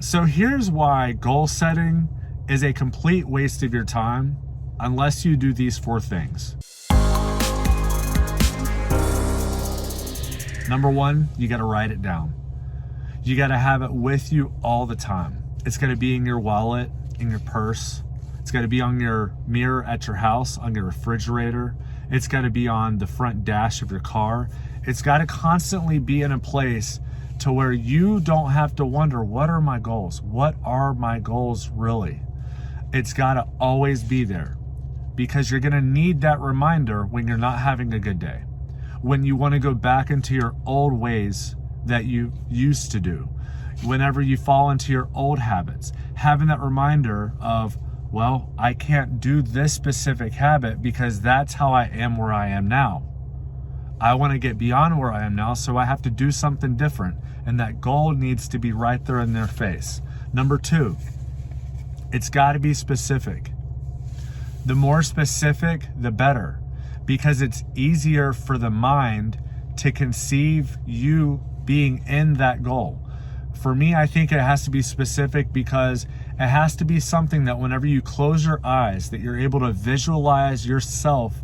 So here's why goal setting is a complete waste of your time unless you do these 4 things. Number 1, you got to write it down. You got to have it with you all the time. It's got to be in your wallet, in your purse. It's got to be on your mirror at your house, on your refrigerator. It's got to be on the front dash of your car. It's got to constantly be in a place to where you don't have to wonder, what are my goals? What are my goals really? It's got to always be there, because you're going to need that reminder when you're not having a good day, when you want to go back into your old ways that you used to do, whenever you fall into your old habits, having that reminder of, well, I can't do this specific habit because that's how I am where I am now. I want to get beyond where I am now, so I have to do something different. And that goal needs to be right there in their face. Number 2, it's got to be specific. The more specific, the better, because it's easier for the mind to conceive you being in that goal. For me, I think it has to be specific because it has to be something that whenever you close your eyes, that you're able to visualize yourself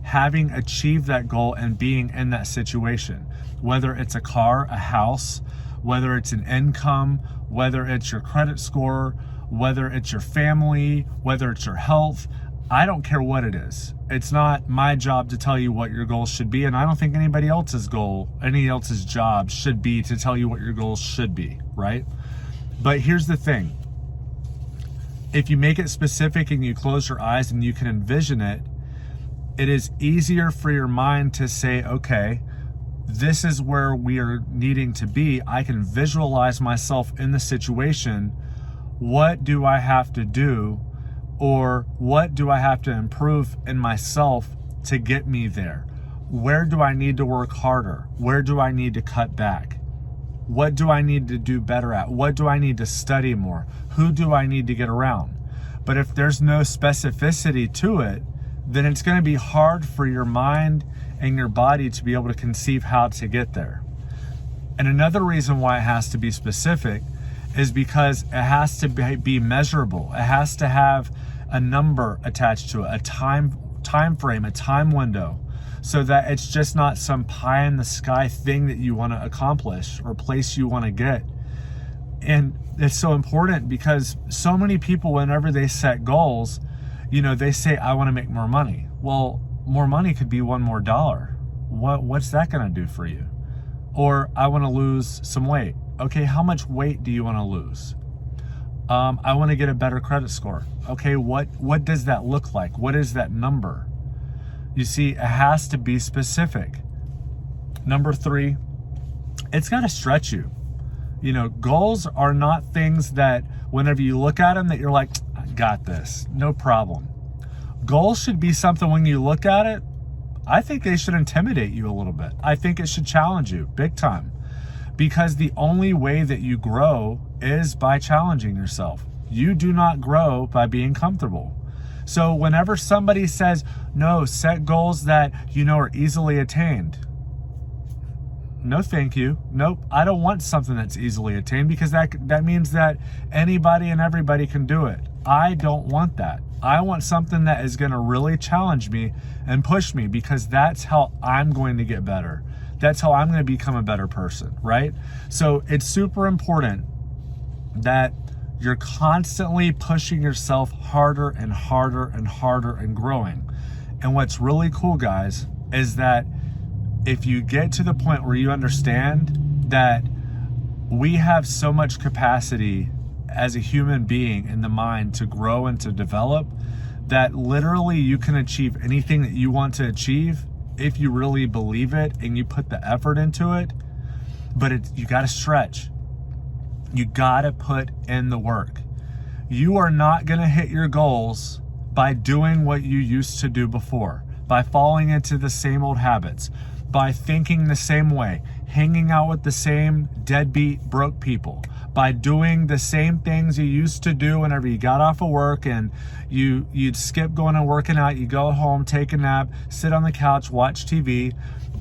having achieved that goal and being in that situation. Whether it's a car, a house, whether it's an income, whether it's your credit score, whether it's your family, whether it's your health, I don't care what it is. It's not my job to tell you what your goals should be, and I don't think anybody else's job should be to tell you what your goals should be, right? But here's the thing. If you make it specific and you close your eyes and you can envision it, it is easier for your mind to say, okay, this is where we are needing to be. I can visualize myself in the situation. What do I have to do? Or what do I have to improve in myself to get me there? Where do I need to work harder? Where do I need to cut back? What do I need to do better at? What do I need to study more? Who do I need to get around? But if there's no specificity to it, then it's going to be hard for your mind and your body to be able to conceive how to get there. And another reason why it has to be specific is because it has to be measurable. It has to have a number attached to it, a time frame, a time window, so that it's just not some pie in the sky thing that you want to accomplish or place you want to get. And it's so important because so many people, whenever they set goals, they say, I want to make more money. Well, more money could be $1 more. What's that going to do for you? Or I want to lose some weight. Okay, how much weight do you want to lose? I want to get a better credit score. Okay, what does that look like? What is that number? You see, it has to be specific. Number 3, it's got to stretch you. Goals are not things that whenever you look at them that you're like, I got this, no problem. Goals should be something when you look at it, I think they should intimidate you a little bit. I think it should challenge you big time, because the only way that you grow is by challenging yourself. You do not grow by being comfortable. So whenever somebody says, no, set goals that are easily attained. No, thank you. Nope. I don't want something that's easily attained, because that means that anybody and everybody can do it. I don't want that. I want something that is going to really challenge me and push me, because that's how I'm going to get better. That's how I'm going to become a better person, right? So it's super important that you're constantly pushing yourself harder and harder and harder and growing. And what's really cool, guys, is that if you get to the point where you understand that we have so much capacity as a human being in the mind to grow and to develop, that literally you can achieve anything that you want to achieve if you really believe it and you put the effort into it. But you got to stretch. You got to put in the work. You are not going to hit your goals by doing what you used to do before, by falling into the same old habits, by thinking the same way, hanging out with the same deadbeat broke people, by doing the same things you used to do whenever you got off of work and you'd skip going and working out, you go home, take a nap, sit on the couch, watch TV.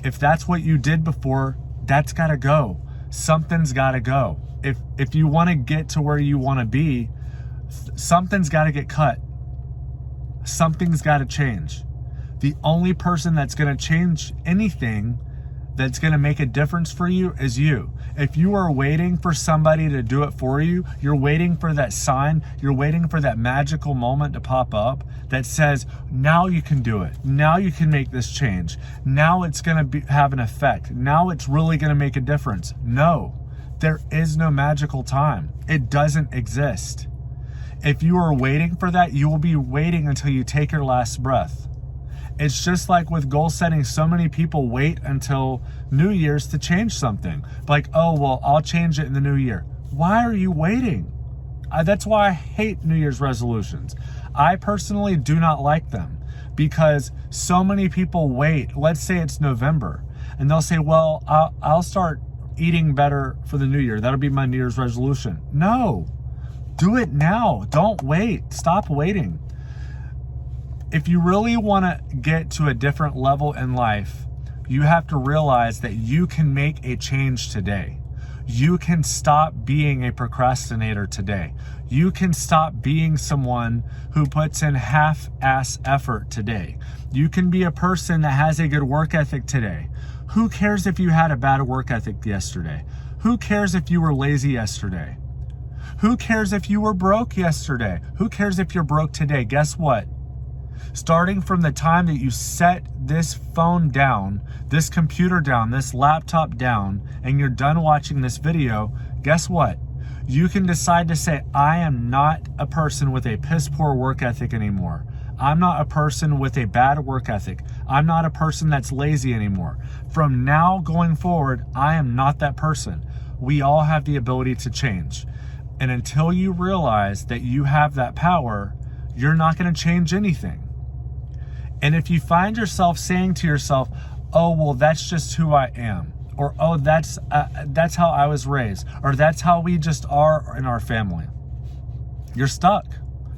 If that's what you did before, that's got to go. Something's got to go. if you want to get to where you want to be, something's got to get cut. Something's got to change. The only person that's going to change anything that's going to make a difference for you is you. If you are waiting for somebody to do it for you, you're waiting for that sign, you're waiting for that magical moment to pop up that says, now you can do it. Now you can make this change. Now it's going to have an effect. Now it's really going to make a difference. No, there is no magical time. It doesn't exist. If you are waiting for that, you will be waiting until you take your last breath. It's just like with goal setting. So many people wait until New Year's to change something. Like, oh, well, I'll change it in the new year. Why are you waiting? That's why I hate New Year's resolutions. I personally do not like them because so many people wait. Let's say it's November and they'll say, well, I'll start eating better for the new year. That'll be my New Year's resolution. No, do it now. Don't wait. Stop waiting. If you really want to get to a different level in life, you have to realize that you can make a change today. You can stop being a procrastinator today. You can stop being someone who puts in half-ass effort today. You can be a person that has a good work ethic today. Who cares if you had a bad work ethic yesterday? Who cares if you were lazy yesterday? Who cares if you were broke yesterday? Who cares if you're broke today? Guess what? Starting from the time that you set this phone down, this computer down, this laptop down, and you're done watching this video, guess what? You can decide to say, I am not a person with a piss poor work ethic anymore. I'm not a person with a bad work ethic. I'm not a person that's lazy anymore. From now going forward, I am not that person. We all have the ability to change. And until you realize that you have that power, you're not going to change anything. And if you find yourself saying to yourself, oh, well, that's just who I am, or, oh, that's how I was raised, or that's how we just are in our family, you're stuck.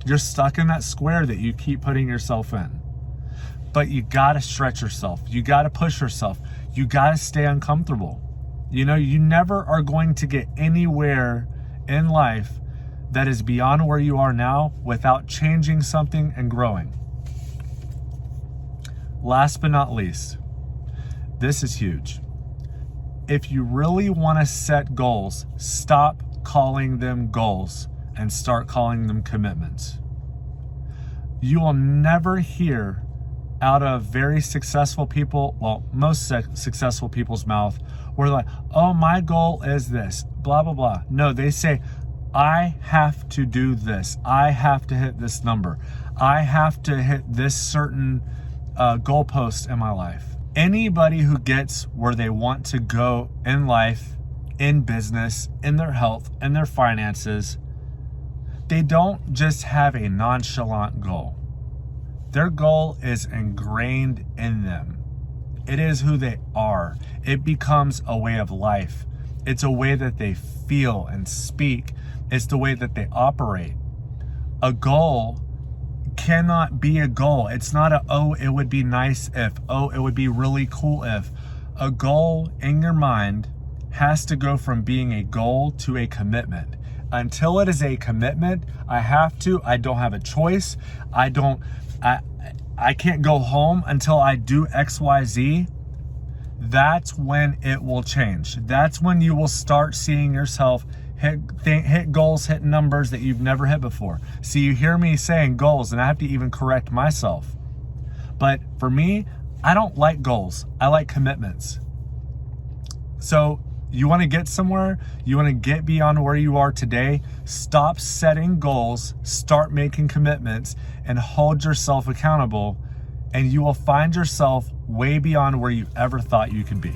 You're stuck in that square that you keep putting yourself in. But you got to stretch yourself. You got to push yourself. You got to stay uncomfortable. You know, you never are going to get anywhere in life that is beyond where you are now without changing something and growing. Last but not least, this is huge. If you really want to set goals, stop calling them goals and start calling them commitments. You will never hear out of very successful people, well, most successful people's mouth, where they're like, oh, my goal is this, blah, blah, blah. No, they say, I have to do this. I have to hit this number. I have to hit this certain goalpost in my life. Anybody who gets where they want to go in life, in business, in their health, in their finances, they don't just have a nonchalant goal. Their goal is ingrained in them. It is who they are. It becomes a way of life. It's a way that they feel and speak. It's the way that they operate. A goal cannot be a goal. It's not a, oh, it would be nice if, oh, it would be really cool if. A goal in your mind has to go from being a goal to a commitment. Until it is a commitment, I don't have a choice. I can't go home until I do XYZ. That's when it will change. That's when you will start seeing yourself hit goals, hit numbers that you've never hit before. See, you hear me saying goals, and I have to even correct myself. But for me, I don't like goals. I like commitments. So you want to get somewhere, you want to get beyond where you are today, stop setting goals, start making commitments, and hold yourself accountable, and you will find yourself way beyond where you ever thought you could be.